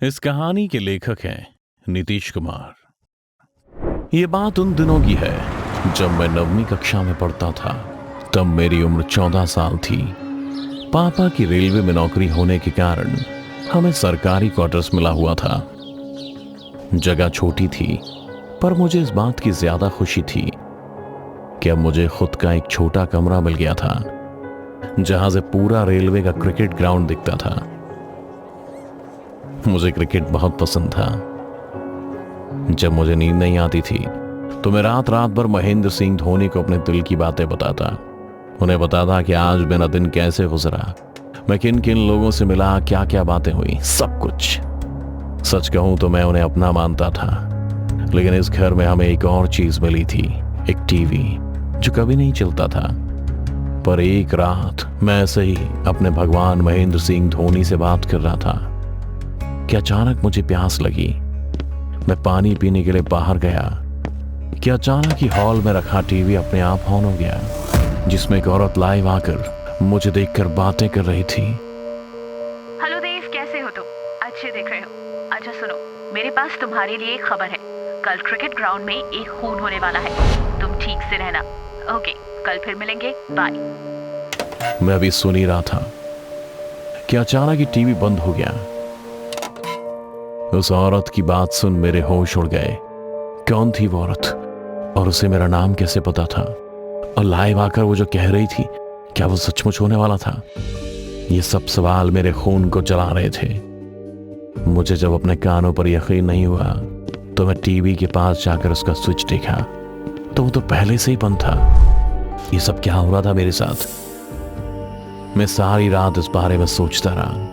इस कहानी के लेखक हैं नीतीश कुमार। ये बात उन दिनों की है जब मैं 9वीं कक्षा में पढ़ता था। तब मेरी उम्र 14 साल थी। पापा की रेलवे में नौकरी होने के कारण हमें सरकारी क्वार्टर्स मिला हुआ था। जगह छोटी थी, पर मुझे इस बात की ज्यादा खुशी थी कि अब मुझे खुद का एक छोटा कमरा मिल गया था, जहां से पूरा रेलवे का क्रिकेट ग्राउंड दिखता था। मुझे क्रिकेट बहुत पसंद था। जब मुझे नींद नहीं आती थी तो मैं रात रात भर महेंद्र सिंह धोनी को अपने दिल की बातें बताता। उन्हें बताता कि आज मेरा दिन कैसे गुजरा, मैं किन किन लोगों से मिला, क्या क्या बातें हुई, सब कुछ। सच कहूं तो मैं उन्हें अपना मानता था, लेकिन इस घर में हमें एक और चीज मिली थी, एक टीवी जो कभी नहीं चलता था। पर एक रात मैं ऐसे ही अपने भगवान महेंद्र सिंह धोनी से बात कर रहा था कि अचानक मुझे प्यास लगी। मैं पानी पीने के लिए बाहर गया कि अचानक ही हॉल में रखा टीवी अपने आप ऑन हो गया, जिसमें एक औरत लाइव आकर मुझे देखकर बातें कर रही थी। हेलो देव, कैसे हो तुम? अच्छे देख रहे हो? अच्छा सुनो, मेरे पास तुम्हारे लिए एक खबर है। कल क्रिकेट ग्राउंड में एक खून होने वाला है, तुम ठीक से रहना। ओके, कल फिर मिलेंगे, बाय। मैं अभी सुन ही रहा था कि अचानक ही टीवी बंद हो गया। उस औरत की बात सुन मेरे होश उड़ गए। कौन थी वो औरत और उसे मेरा नाम कैसे पता था? और लाइव आकर वो जो कह रही थी, क्या वो सचमुच होने वाला था? ये सब सवाल मेरे खून को जला रहे थे। मुझे जब अपने कानों पर यकीन नहीं हुआ तो मैं टीवी के पास जाकर उसका स्विच देखा तो वो तो पहले से ही बंद था। ये सब क्या हो रहा था मेरे साथ? मैं सारी रात इस बारे में सोचता रहा।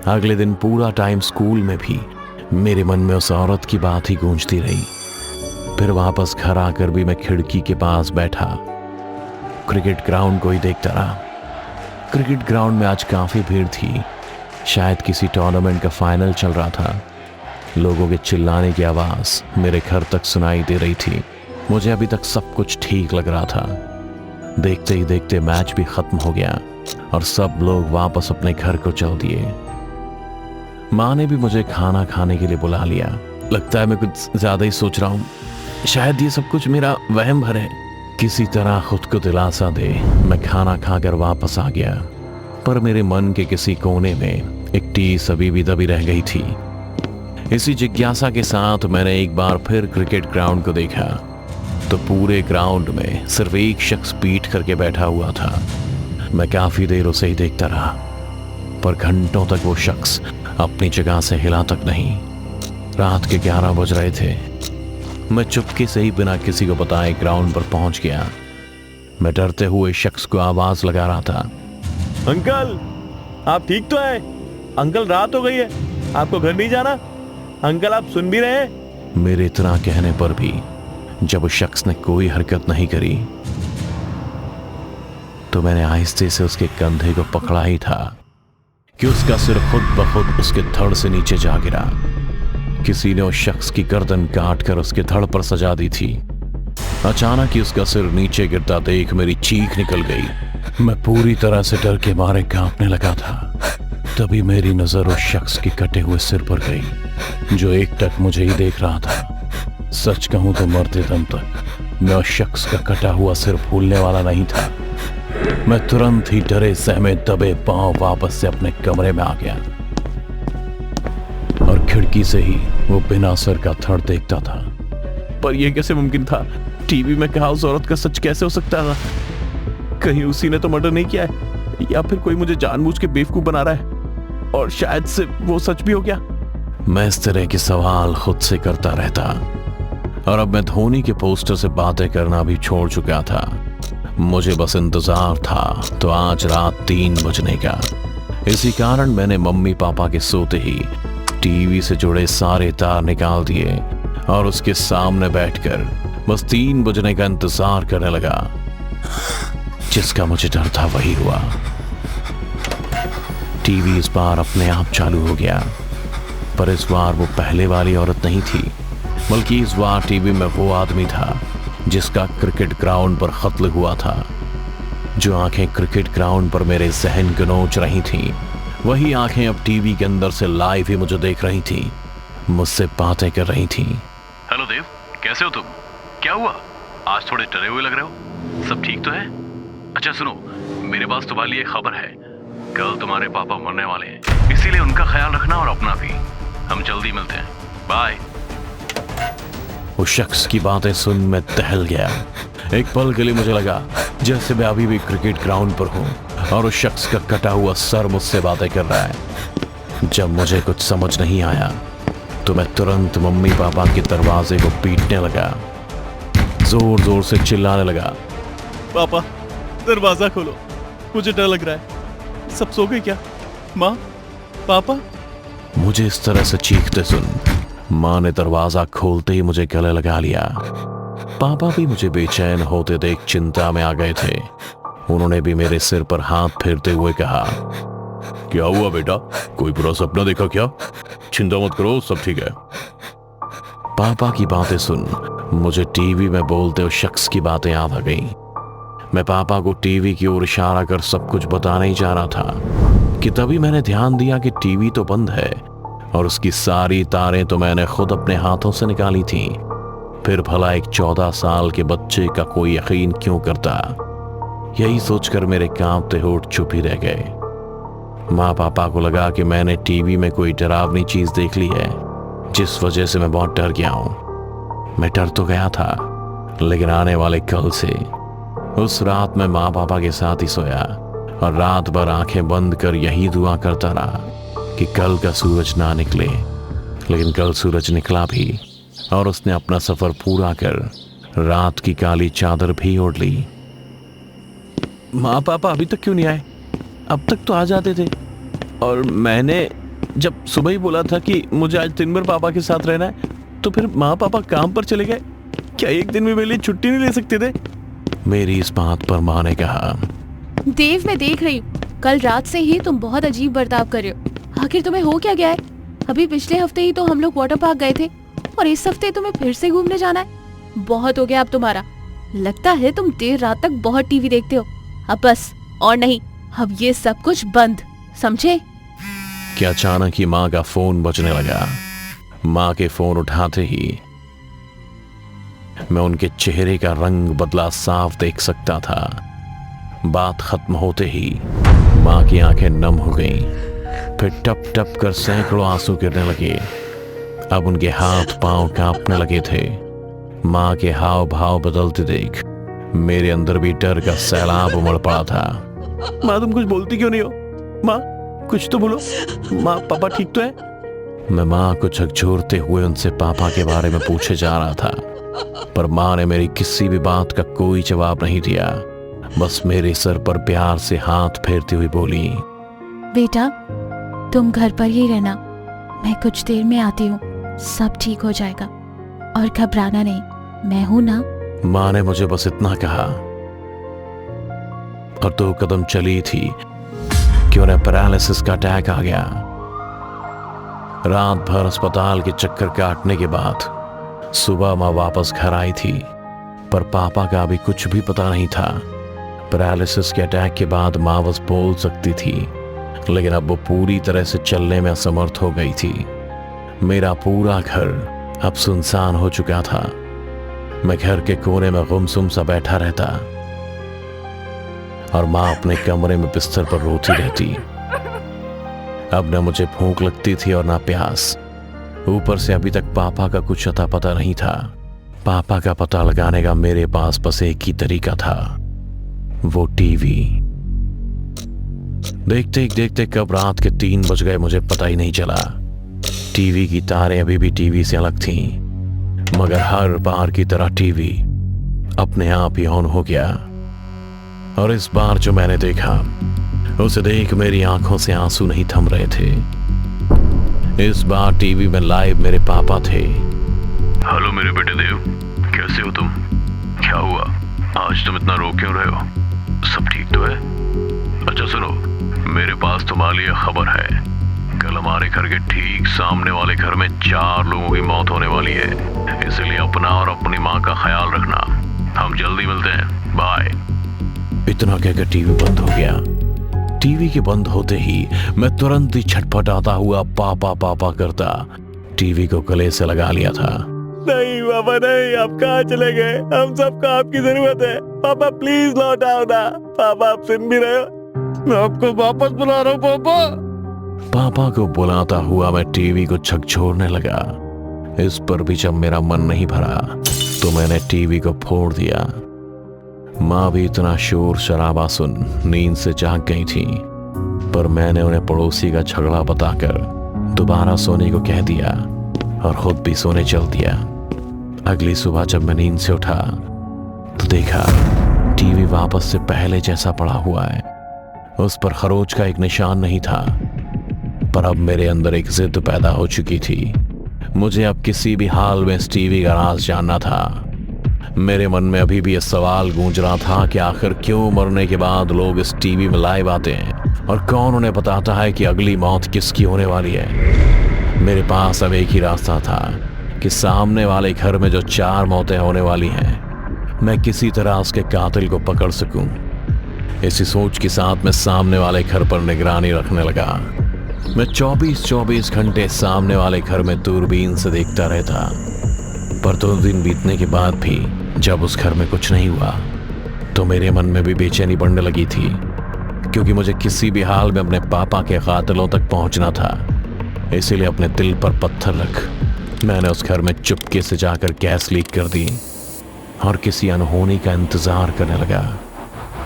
अगले दिन पूरा टाइम स्कूल में भी मेरे मन में उस औरत की बात ही गूंजती रही। फिर वापस घर आकर भी मैं खिड़की के पास बैठा क्रिकेट ग्राउंड को ही देखता रहा। क्रिकेट ग्राउंड में आज काफी भीड़ थी। शायद किसी टूर्नामेंट का फाइनल चल रहा था। लोगों के चिल्लाने की आवाज मेरे घर तक सुनाई दे रही थी। मुझे अभी तक सब कुछ ठीक लग रहा था। देखते ही देखते मैच भी खत्म हो गया और सब लोग वापस अपने घर को चल दिए। माँ ने भी मुझे खाना खाने के लिए बुला लिया। लगता है मैं कुछ ज्यादा ही सोच रहा हूँ। शायद ये सब कुछ मेरा वहम भर है। किसी तरह खुद को दिलासा दे मैं खाना खाकर वापस आ गया, पर मेरे मन के किसी कोने में एक टीस अभी भी दबी रह गई थी। इसी जिज्ञासा के साथ मैंने एक बार फिर क्रिकेट ग्राउंड को देखा तो पूरे ग्राउंड में सिर्फ एक शख्स पीठ करके बैठा हुआ था। मैं काफी देर उसे ही देखता रहा, पर घंटों तक वो शख्स अपनी जगह से हिला तक नहीं। रात के 11 बज रहे थे। मैं चुपके से ही बिना किसी को बताए ग्राउंड पर पहुंच गया। मैं डरते हुए शख्स को आवाज लगा रहा था, अंकल आप ठीक तो हैं? अंकल रात हो गई है, आपको घर नहीं जाना? अंकल आप सुन भी रहे हैं? मेरे इतना कहने पर भी जब उस शख्स ने कोई हरकत नहीं करी तो मैंने आहिस्ते से उसके कंधे को पकड़ा ही था कि उसका सिर खुद ब खुद उसके धड़ से नीचे जा गिरा। किसी ने उस शख्स की गर्दन काट कर उसके धड़ पर सजा दी थी। अचानक ही उसका सिर नीचे गिरता देख मेरी चीख निकल गई। मैं पूरी तरह से डर के मारे कांपने लगा था। तभी मेरी नजर उस शख्स के कटे हुए सिर पर गई, जो एकटक मुझे ही देख रहा था। सच कहूं तो मरते दम तक मैं उस शख्स का कटा हुआ सिर भूलने वाला नहीं था। मैं तुरंत ही डरे सहमे दबे पांव वापस से अपने कमरे में आ गया और खिड़की से ही वो बिना सर का थड़ देखता था। पर यह कैसे मुमकिन था? टीवी में कहा उस औरत का सच कैसे हो सकता था? कहीं उसी ने तो मर्डर नहीं किया है, या फिर कोई मुझे जानबूझ के बेवकूफ बना रहा है और शायद से वो सच भी हो गया। मैं इस तरह के सवाल खुद से करता रहता और अब मैं धोनी के पोस्टर से बातें करना भी छोड़ चुका था। मुझे बस इंतजार था तो आज रात 3 बजने का। इसी कारण मैंने मम्मी पापा के सोते ही टीवी से जुड़े सारे तार निकाल दिए और उसके सामने बैठकर बस 3 बजने का इंतजार करने लगा। जिसका मुझे डर था वही हुआ। टीवी इस बार अपने आप चालू हो गया, पर इस बार वो पहले वाली औरत नहीं थी, बल्कि इस बार टीवी में वो आदमी था जिसका क्रिकेट ग्राउंड पर कत्ल हुआ था। जो आंखें क्रिकेट ग्राउंड पर मेरे जहन को नोच रही थीं, वही आंखें अब टीवी के अंदर से लाइव ही मुझे देख रही थी, मुझसे बातें कर रही थी। हेलो देव, कैसे हो तुम? क्या हुआ? आज थोड़े डरे हुए लग रहे हो। सब ठीक तो है? अच्छा सुनो, मेरे पास तुम्हारे लिए खबर है। कल तुम्हारे पापा मरने वाले हैं, इसीलिए उनका ख्याल रखना और अपना भी। हम जल्दी मिलते हैं, बाय। उस शख्स की बातें सुन मैं टहल गया। एक पल के लिए मुझे लगा जैसे मैं अभी भी क्रिकेट ग्राउंड पर हूं और उस शख्स का कटा हुआ सर मुझसे बातें कर रहा है। जब मुझे कुछ समझ नहीं आया तो मैं तुरंत मम्मी पापा के दरवाजे को पीटने लगा, जोर जोर से चिल्लाने लगा, पापा दरवाजा खोलो, मुझे डर लग रहा है। सब सो गए क्या? माँ, पापा? मुझे इस तरह से चीखते सुन माँ ने दरवाजा खोलते ही मुझे गले लगा लिया। पापा भी मुझे बेचैन होते देख चिंता में आ गए थे। उन्होंने भी मेरे सिर पर हाथ फेरते हुए कहा, क्या हुआ बेटा? कोई बुरा सपना देखा क्या? चिंता मत करो, सब ठीक है। पापा की बातें सुन मुझे टीवी में बोलते उस शख्स की बातें याद आ गईं। मैं पापा को टीवी की ओर इशारा कर सब कुछ बताने ही जा रहा था कि तभी मैंने ध्यान दिया कि टीवी तो बंद है और उसकी सारी तारें तो मैंने खुद अपने हाथों से निकाली थी। फिर भला एक 14 साल के बच्चे का कोई यकीन क्यों करता? यही सोचकर मेरे कांपते होठ चुप ही रह गए। माँ पापा को लगा कि मैंने टीवी में कोई डरावनी चीज देख ली है, जिस वजह से मैं बहुत डर गया हूं। मैं डर तो गया था, लेकिन आने वाले कल से उस रात मैं माँ पापा के साथ ही सोया और रात भर आंखें बंद कर यही दुआ करता रहा कि कल का सूरज ना निकले। लेकिन कल सूरज निकला भी और उसने अपना सफर पूरा कर रात की काली चादर भी ओढ़ ली। माँ पापा अभी तक क्यों नहीं आए? अब तक तो आ जाते थे। और मैंने जब सुबह ही बोला था कि मुझे आज दिन भर पापा के साथ रहना है, तो फिर माँ पापा काम पर चले गए। क्या एक दिन में मेरे लिए छुट्टी नहीं ले सकते थे? मेरी इस बात पर माँ ने कहा, देव मैं देख रही हूँ, कल रात से ही तुम बहुत अजीब बर्ताव कर रहे हो। आखिर तुम्हें हो क्या गया है? अभी पिछले हफ्ते ही तो हम लोग वाटर पार्क गए थे और इस हफ्ते तुम्हें फिर से घूमने जाना है। बहुत हो गया अब तुम्हारा। लगता है तुम देर रात तक बहुत टीवी देखते हो। अब बस, और नहीं, अब ये सब कुछ बंद, समझे? कि अचानक ही माँ का फोन बजने लगा। माँ के फोन उठाते ही मैं उनके चेहरे का रंग बदला साफ देख सकता था। बात खत्म होते ही माँ की आंखें नम हो गईं, फिर टप टप कर सैकड़ों आंसू गिरने लगे। अब उनके हाथ पांव कांपने लगे थे। माँ के हाव भाव बदलते देख मेरे अंदर भी डर का सैलाब उमड़ पड़ा था। माँ तुम कुछ बोलती क्यों नहीं हो? माँ कुछ तो बोलो। माँ पापा ठीक तो है? मैं माँ को झकझोरते हुए उनसे पापा के बारे में पूछे जा रहा था, पर माँ ने मेरी किसी भी बात का कोई जवाब नहीं दिया। बस मेरे सर पर प्यार से हाथ फेरती हुई बोली, बेटा तुम घर पर ही रहना, मैं कुछ देर में आती हूँ, सब ठीक हो जाएगा और घबराना नहीं, मैं हूं ना। माँ ने मुझे बस इतना कहा और 2 कदम चली थी कि उन्हें पैरालिसिस का अटैक आ गया। रात भर अस्पताल के चक्कर काटने के बाद सुबह माँ वापस घर आई थी, पर पापा का अभी कुछ भी पता नहीं था। पैरालिसिस के अटैक के बाद माँ बस बोल सकती थी, लेकिन अब वो पूरी तरह से चलने में असमर्थ हो गई थी। मेरा पूरा घर अब सुनसान हो चुका था। मैं घर के कोने में गुमसुम सा बैठा रहता और माँ अपने कमरे में बिस्तर पर रोती रहती। अब न मुझे भूख लगती थी और ना प्यास। ऊपर से अभी तक पापा का कुछ अता पता नहीं था। पापा का पता लगाने का मेरे पास बस एक ही तरीका था, वो टीवी। देखते देखते कब रात के 3 बज गए मुझे पता ही नहीं चला। टीवी की तारें अभी भी टीवी से अलग थीं, मगर हर बार की तरह टीवी अपने आप ही ऑन हो गया। और इस बार जो मैंने देखा उसे देख मेरी आंखों से आंसू नहीं थम रहे थे। इस बार टीवी में लाइव मेरे पापा थे। हेलो मेरे बेटे देव, कैसे हो तुम? क्या हुआ? आज तुम इतना रो क्यों रहे हो? सब ठीक तो है? अच्छा सुनो, मेरे पास तुम्हारे लिए खबर है। कल हमारे घर के ठीक सामने वाले घर में 4 लोगों की मौत होने वाली है, इसलिए अपना और अपनी माँ का ख्याल रखना। हम जल्दी मिलते हैं, बाय। इतना कहकर टीवी बंद हो गया। टीवी के बंद होते ही मैं तुरंत ही छटपटाता हुआ पापा पापा करता टीवी को गले से लगा लिया था। नहीं पापा नहीं, आप कहाँ चले गए? हम सबको आपकी जरूरत है पापा, प्लीज लौट आओ ना। पापा आप सुन भी रहे हो? मैं आपको वापस बुला रहा हूँ पापा। पापा को बुलाता हुआ मैं टीवी को झकझोरने लगा। इस पर भी जब मेरा मन नहीं भरा तो मैंने टीवी को फोड़ दिया। माँ भी इतना शोर शराबा सुन नींद से जाग गई थी, पर मैंने उन्हें पड़ोसी का झगड़ा बताकर दोबारा सोने को कह दिया और खुद भी सोने चल दिया। अगली सुबह जब मैं नींद से उठा तो देखा टीवी वापस से पहले जैसा पड़ा हुआ है। उस पर खरोच का एक निशान नहीं था, पर अब मेरे अंदर एक जिद पैदा हो चुकी थी। मुझे अब किसी भी हाल में इस टीवी का राज जानना था। मेरे मन में अभी भी यह सवाल गूंज रहा था कि आखिर क्यों मरने के बाद लोग इस टीवी में लाइव आते हैं और कौन उन्हें बताता है कि अगली मौत किसकी होने वाली है। मेरे पास अब एक ही रास्ता था कि सामने वाले घर में जो 4 मौतें होने वाली हैं, मैं किसी तरह उसके कातिल को पकड़ सकूं। इसी सोच के साथ मैं सामने वाले घर पर निगरानी रखने लगा। मैं 24 घंटे सामने वाले घर में दूरबीन से देखता रहता, पर 2 दिन बीतने के बाद भी जब उस घर में कुछ नहीं हुआ तो मेरे मन में भी बेचैनी बढ़ने लगी थी, क्योंकि मुझे किसी भी हाल में अपने पापा के कातिलों तक पहुंचना था। इसीलिए अपने दिल पर पत्थर रख मैंने उस घर में चुपके से जाकर गैस लीक कर दी और किसी अनहोनी का इंतजार करने लगा।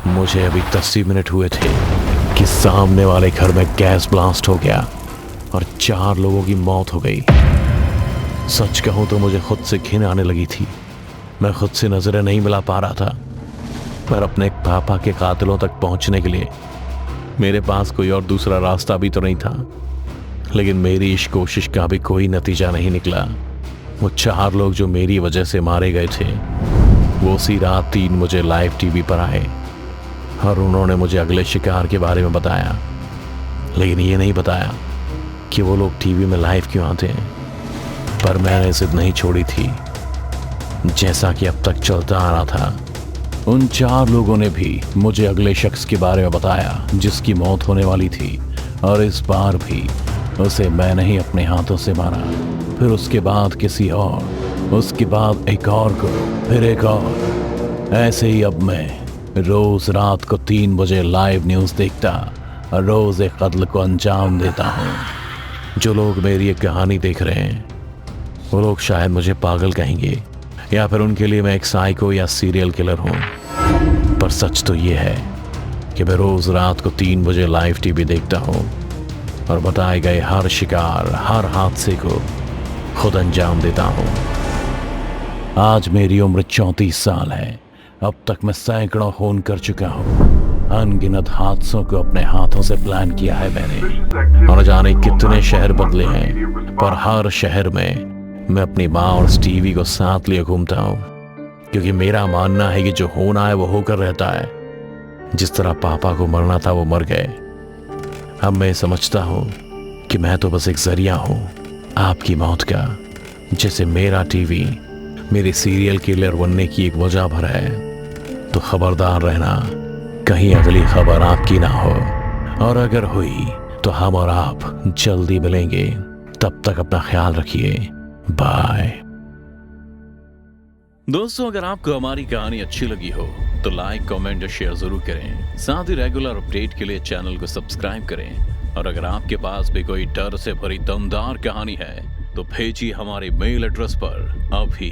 मुझे अभी 10 मिनट हुए थे कि सामने वाले घर में गैस ब्लास्ट हो गया और 4 लोगों की मौत हो गई। सच कहूं तो मुझे खुद से घिन आने लगी थी। मैं खुद से नजरें नहीं मिला पा रहा था, पर अपने पापा के कातिलों तक पहुंचने के लिए मेरे पास कोई और दूसरा रास्ता भी तो नहीं था। लेकिन मेरी इस कोशिश का भी कोई नतीजा नहीं निकला। वो 4 लोग जो मेरी वजह से मारे गए थे, वो उसी रात 3 मुझे लाइव टीवी पर आए और उन्होंने मुझे अगले शिकार के बारे में बताया, लेकिन ये नहीं बताया कि वो लोग टीवी में लाइव क्यों आते हैं। पर मैंने जिद नहीं छोड़ी थी। जैसा कि अब तक चलता आ रहा था, उन 4 लोगों ने भी मुझे अगले शख्स के बारे में बताया जिसकी मौत होने वाली थी, और इस बार भी उसे मैंने ही अपने हाथों से मारा। फिर उसके बाद किसी और, उसके बाद एक और को, फिर एक और। ऐसे ही अब मैं रोज रात को 3 बजे लाइव न्यूज़ देखता और रोज एक कत्ल को अंजाम देता हूँ। जो लोग मेरी ये कहानी देख रहे हैं वो लोग शायद मुझे पागल कहेंगे, या फिर उनके लिए मैं एक साइको या सीरियल किलर हूँ, पर सच तो ये है कि मैं रोज रात को 3 बजे लाइव टीवी देखता हूँ और बताए गए हर शिकार, हर हादसे को खुद अंजाम देता हूँ। आज मेरी उम्र 34 साल है। अब तक मैं सैकड़ों खून कर चुका हूँ। अनगिनत हादसों को अपने हाथों से प्लान किया है मैंने, और जाने कितने शहर बदले हैं, पर हर शहर में मैं अपनी माँ और टीवी को साथ लिए घूमता हूँ, क्योंकि मेरा मानना है कि जो होना है वो होकर रहता है। जिस तरह पापा को मरना था वो मर गए। अब मैं समझता हूँ कि मैं तो बस एक जरिया हूँ आपकी मौत का, जैसे मेरा टीवी मेरे सीरियल किलर बनने की एक वजह भर है। तो खबरदार रहना, कहीं अगली खबर आपकी ना हो, और अगर हुई तो हम और आप जल्दी मिलेंगे। तब तक अपना ख्याल रखिए। बाय। दोस्तों, अगर आपको हमारी कहानी अच्छी लगी हो तो लाइक, कमेंट और शेयर जरूर करें। साथ ही रेगुलर अपडेट के लिए चैनल को सब्सक्राइब करें। और अगर आपके पास भी कोई डर से भरी दमदार कहानी है तो भेजिए हमारे मेल एड्रेस पर अभी।